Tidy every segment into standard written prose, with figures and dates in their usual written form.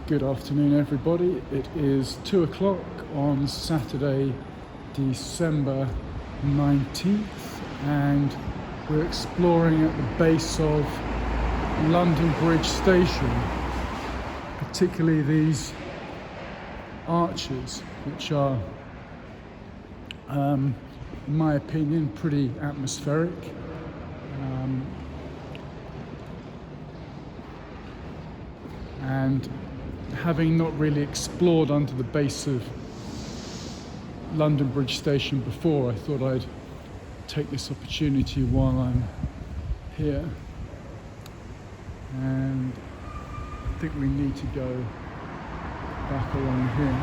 Good afternoon, everybody. It is 2 o'clock on Saturday, December 19th, and we're exploring at the base of London Bridge Station, particularly these arches, which are, in my opinion, pretty atmospheric. And having not really explored under the base of London Bridge Station before, I thought I'd take this opportunity while I'm here. And I think we need to go back along here.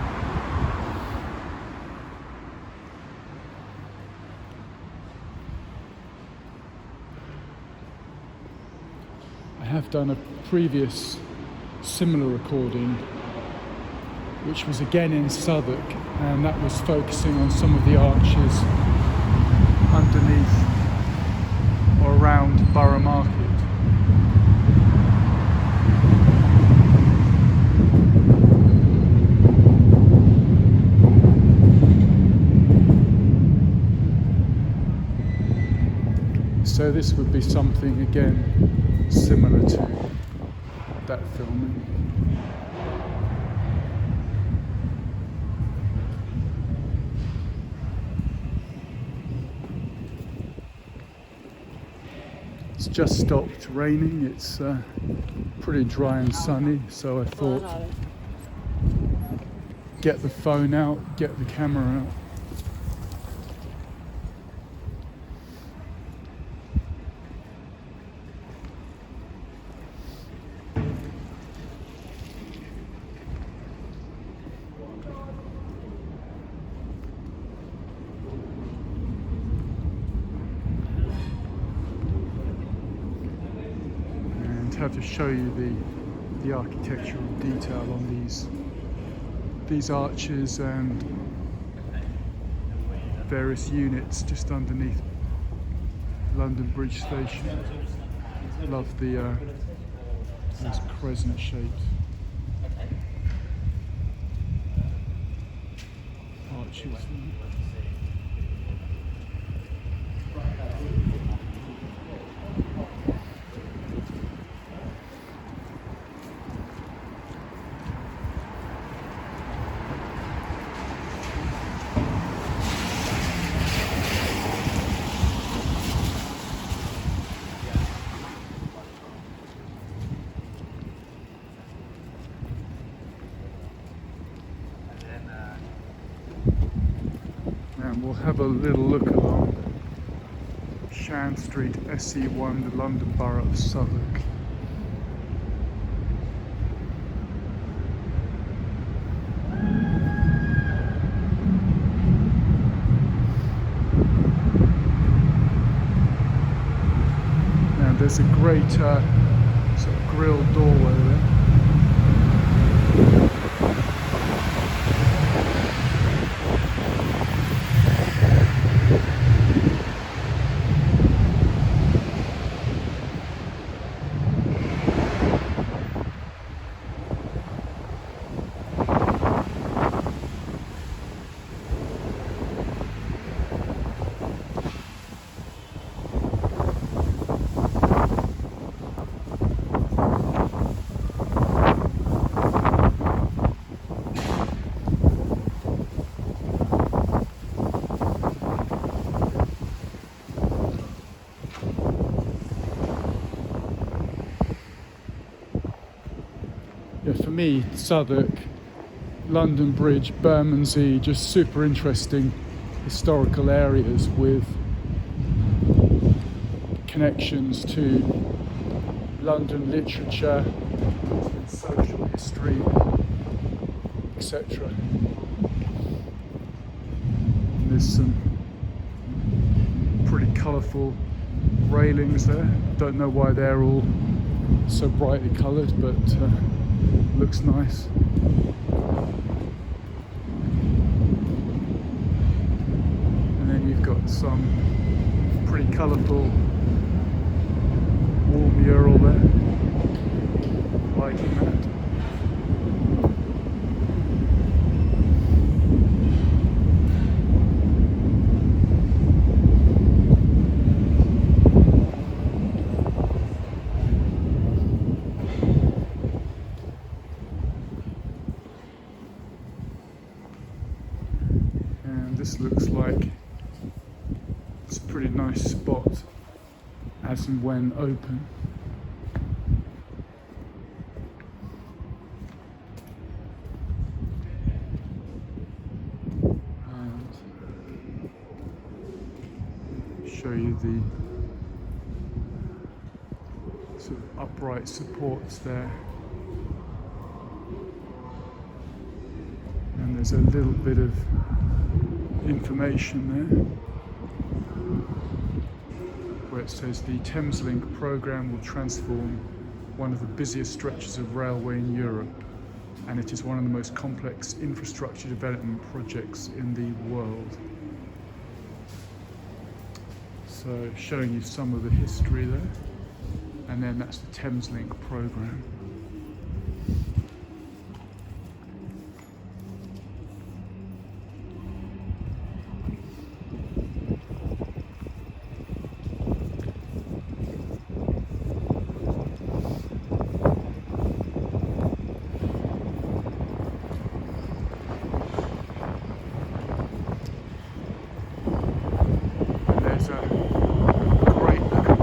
I have done a previous similar recording, which was again in Southwark, and that was focusing on some of the arches underneath or around Borough Market. So this would be something again similar to that filming. It's just stopped raining. It's pretty dry and sunny, so I thought get the phone out, get the camera out. Have to show you the architectural detail on these arches and various units just underneath London Bridge Station. Love the those crescent shaped arches. And we'll have a little look along Shan Street, SE1, the London Borough of Southwark. And there's a great sort of grilled doorway there. Yeah, for me, Southwark, London Bridge, Bermondsey, just super interesting historical areas with connections to London literature, social history, etc. There's some pretty colourful railings there. Don't know why they're all so brightly coloured, but looks nice. And then you've got some pretty colourful wall mural there. Liking that. And this looks like it's a pretty nice spot as and when open. And show you the sort of upright supports there. And there's a little bit of information there where it says the Thameslink programme will transform one of the busiest stretches of railway in Europe, and it is one of the most complex infrastructure development projects in the world. So showing you some of the history there, and then that's the Thameslink programme.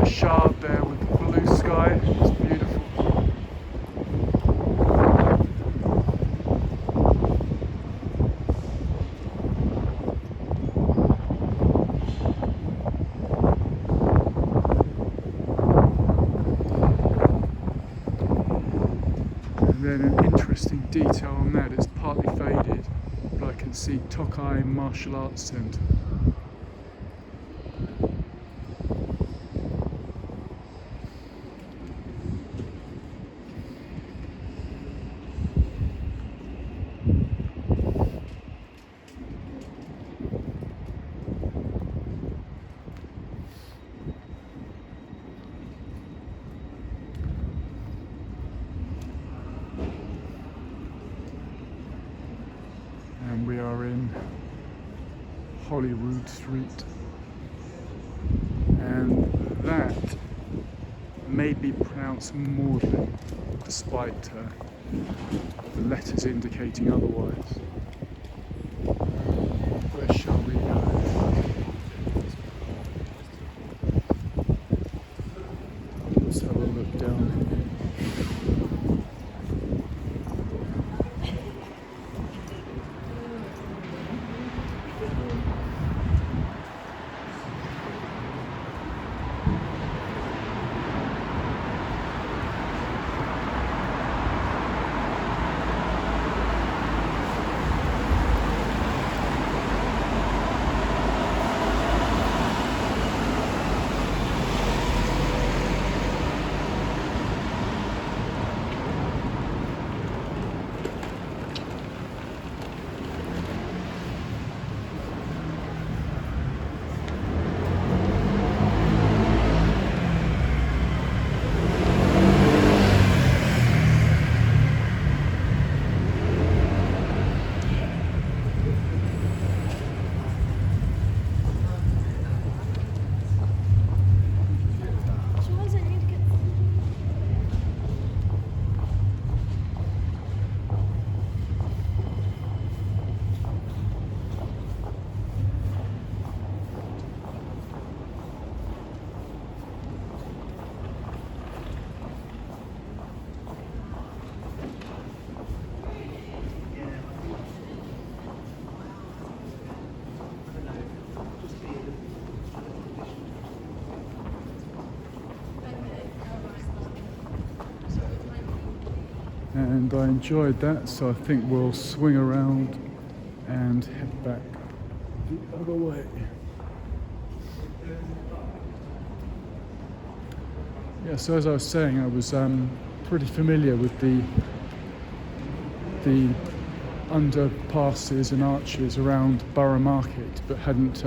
Shard there with the blue sky, it's beautiful. And then an interesting detail on that, it's partly faded, but I can see Tokai Martial Arts Centre. And we are in Holyrood Street, and that may be pronounced Maudlin, despite the letters indicating otherwise. Where shall we go? Let's have a look down here. And I enjoyed that, so I think we'll swing around and head back the other way. Yeah, so as I was saying, I was pretty familiar with the underpasses and arches around Borough Market, but hadn't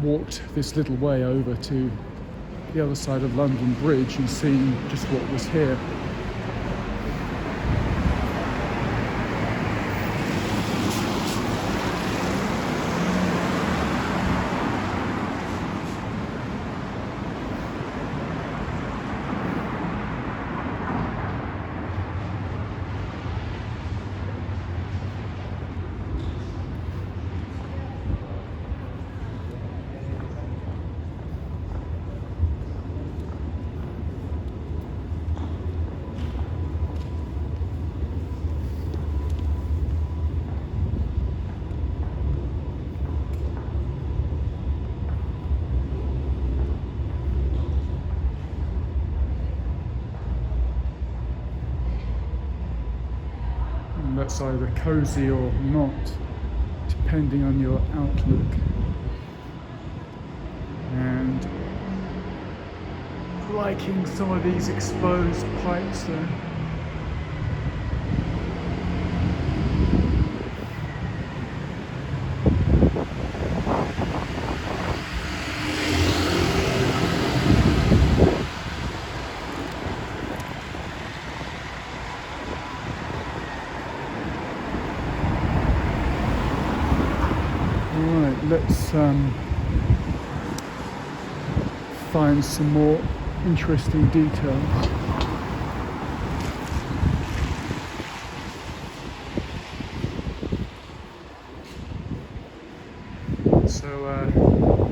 walked this little way over to the other side of London Bridge and seen just what was here. That's either cozy or not, depending on your outlook. And liking some of these exposed pipes there. Let's find some more interesting details. So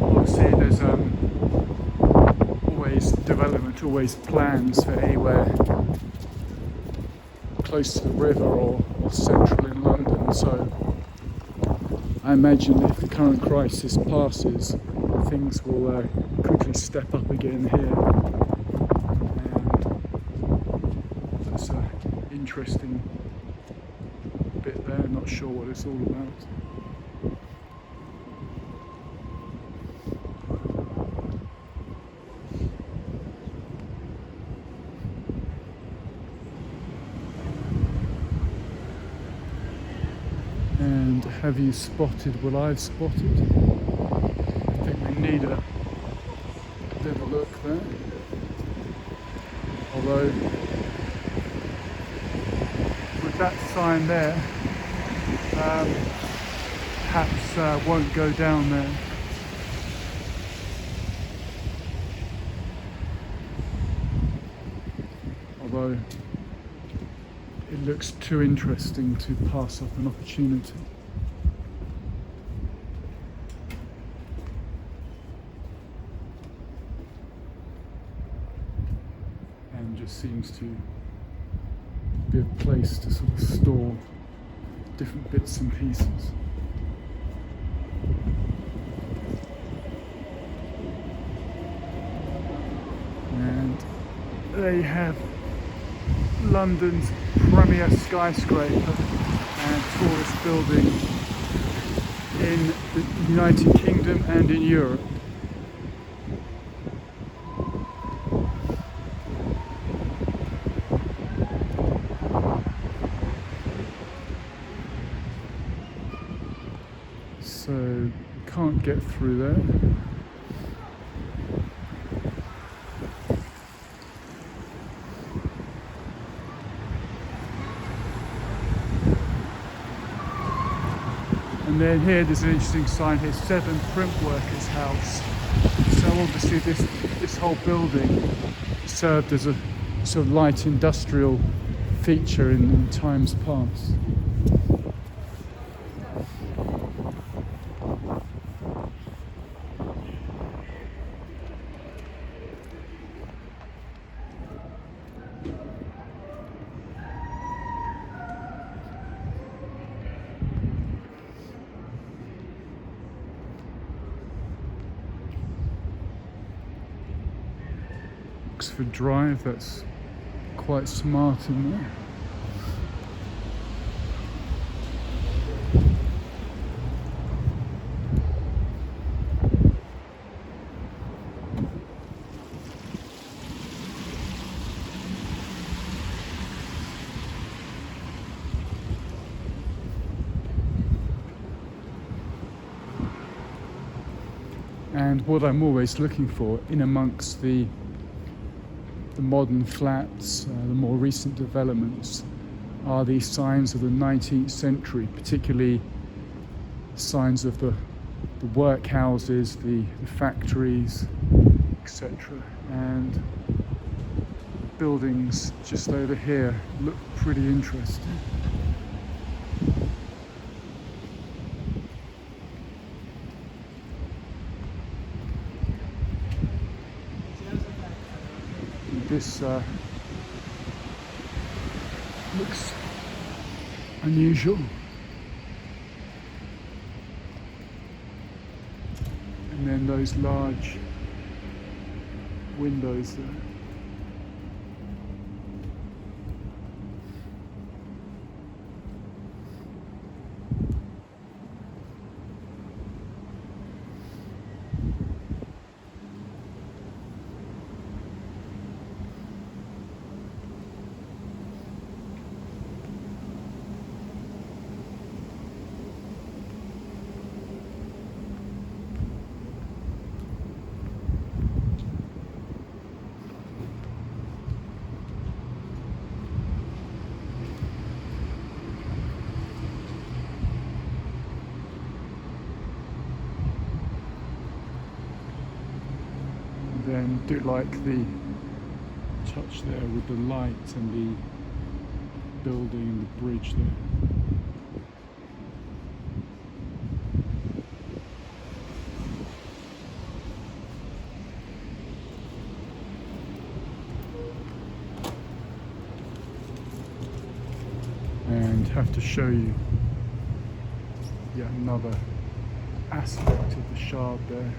obviously there's always development, always plans for anywhere close to the river or central in London. So I imagine if the current crisis passes, things will quickly step up again here. And that's an interesting bit there, not sure what it's all about. And have you spotted what I've spotted? I think we need a little look there. Although, with that sign there, perhaps won't go down there. Although, it looks too interesting to pass up an opportunity. And just seems to be a place to sort of store different bits and pieces. And they have London's premier skyscraper and tallest building in the United Kingdom and in Europe. So can't get through there. And then here there's an interesting sign here, 7 Print Workers House. So obviously this whole building served as a sort of light industrial feature in times past. Oxford Drive, that's quite smart in there. And what I'm always looking for in amongst the modern flats, the more recent developments, are these signs of the 19th century, particularly signs of the workhouses, the factories, etc. And buildings just over here look pretty interesting. This looks unusual. And then those large windows there. Then do like the touch there with the light and the building and the bridge there. And have to show you yet another aspect of the shard there.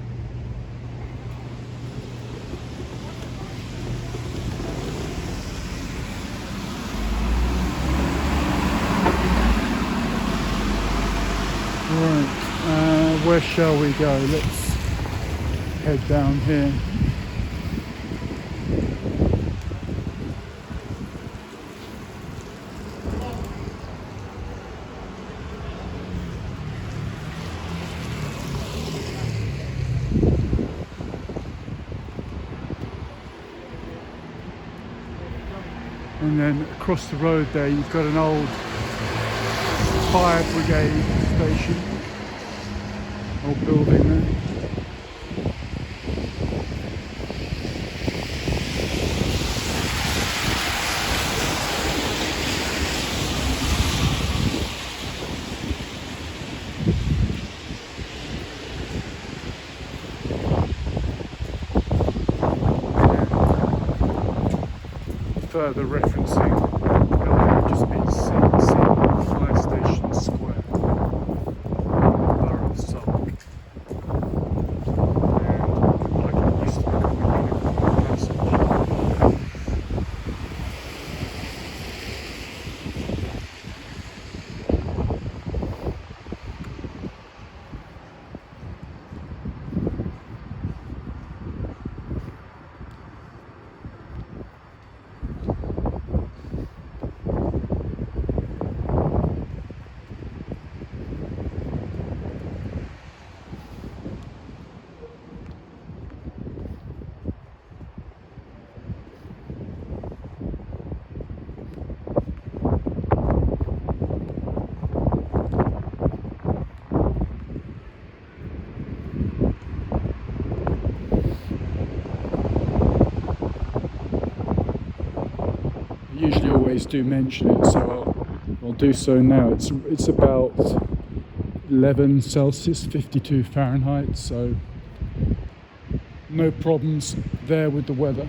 Right, where shall we go? Let's head down here. And then across the road there you've got an old fire brigade station, old building there. Further referencing the building just been seen Fire Station Square, Borough of Suffolk. And like it used to be called Unicorn Passage. I usually always do mention it, so I'll do so now. It's about 11 Celsius, 52 Fahrenheit, so no problems there with the weather.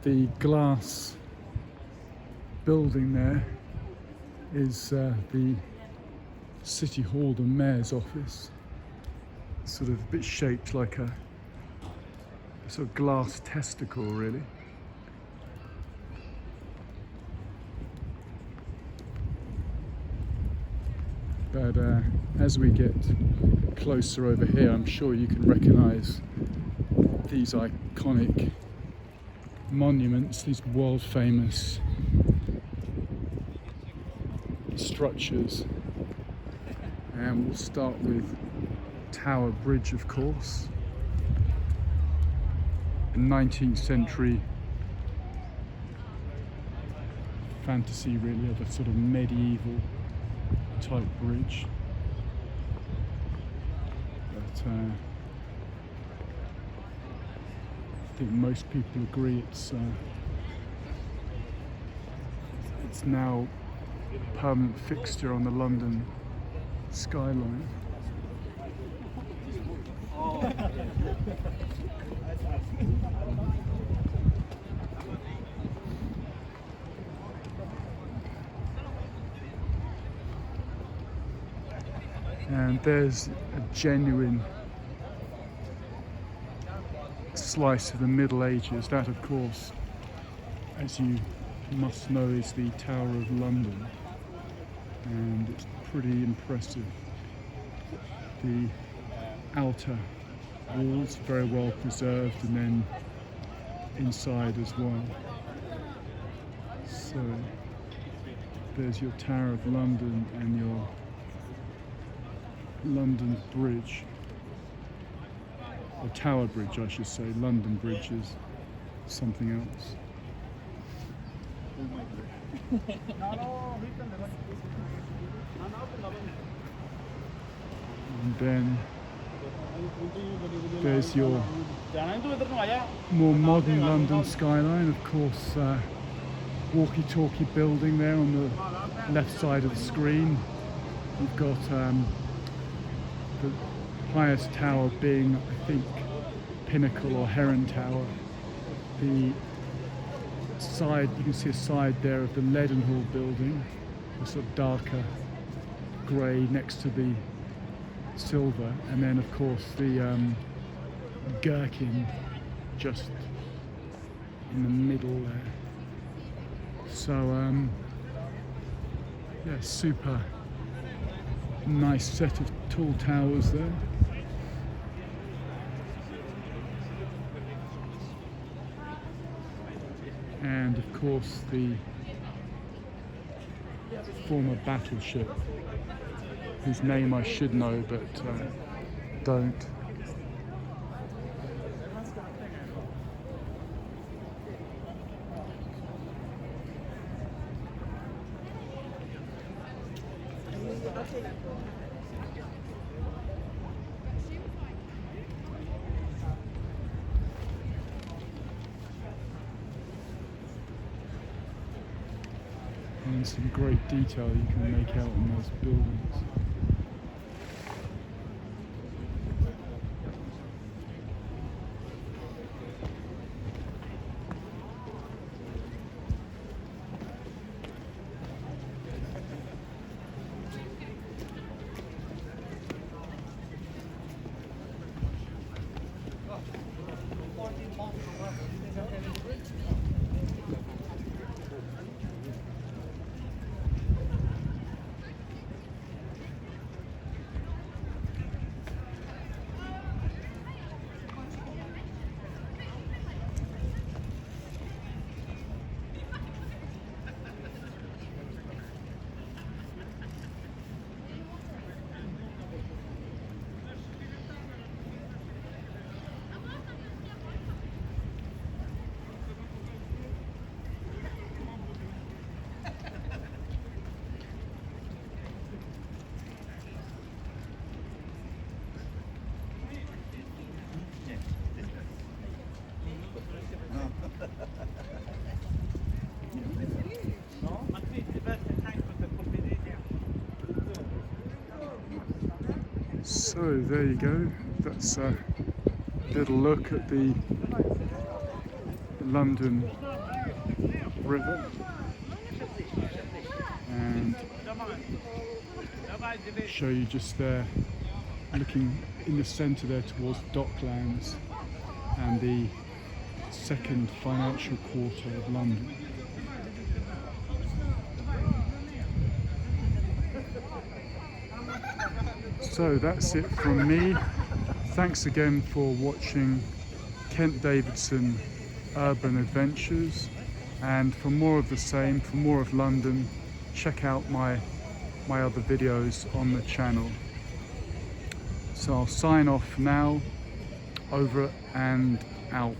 The glass building there is the City Hall, the Mayor's office. It's sort of a bit shaped like a sort of glass testicle, really. But as we get closer over here, I'm sure you can recognise these iconic monuments, these world famous structures. And we'll start with Tower Bridge, of course, a 19th century fantasy really of a sort of medieval type bridge. But I think most people agree it's now a permanent fixture on the London skyline. And there's a genuine slice of the Middle Ages. That, of course, as you must know, is the Tower of London, and it's pretty impressive. The outer walls very well preserved, and then inside as well. So there's your Tower of London and your London Bridge, or Tower Bridge I should say. London Bridge is something else. And then there's your more modern London skyline, of course. Walkie-talkie building there on the left side of the screen. You've got the highest tower being, I think, Pinnacle or Heron Tower. The side, you can see a side there of the Leadenhall building, the sort of darker grey next to the silver, and then of course the Gherkin just in the middle there. So yeah, super nice set of tall towers there. And of course the former battleship, whose name I should know but don't. And some great detail you can make out in those buildings. So there you go, that's a little look at the London River, and show you just there, looking in the centre there towards Docklands and the second financial quarter of London. So that's it from me. Thanks again for watching Kent Davidson Urban Adventures, and for more of the same, for more of London, check out my other videos on the channel. So I'll sign off now. Over and out.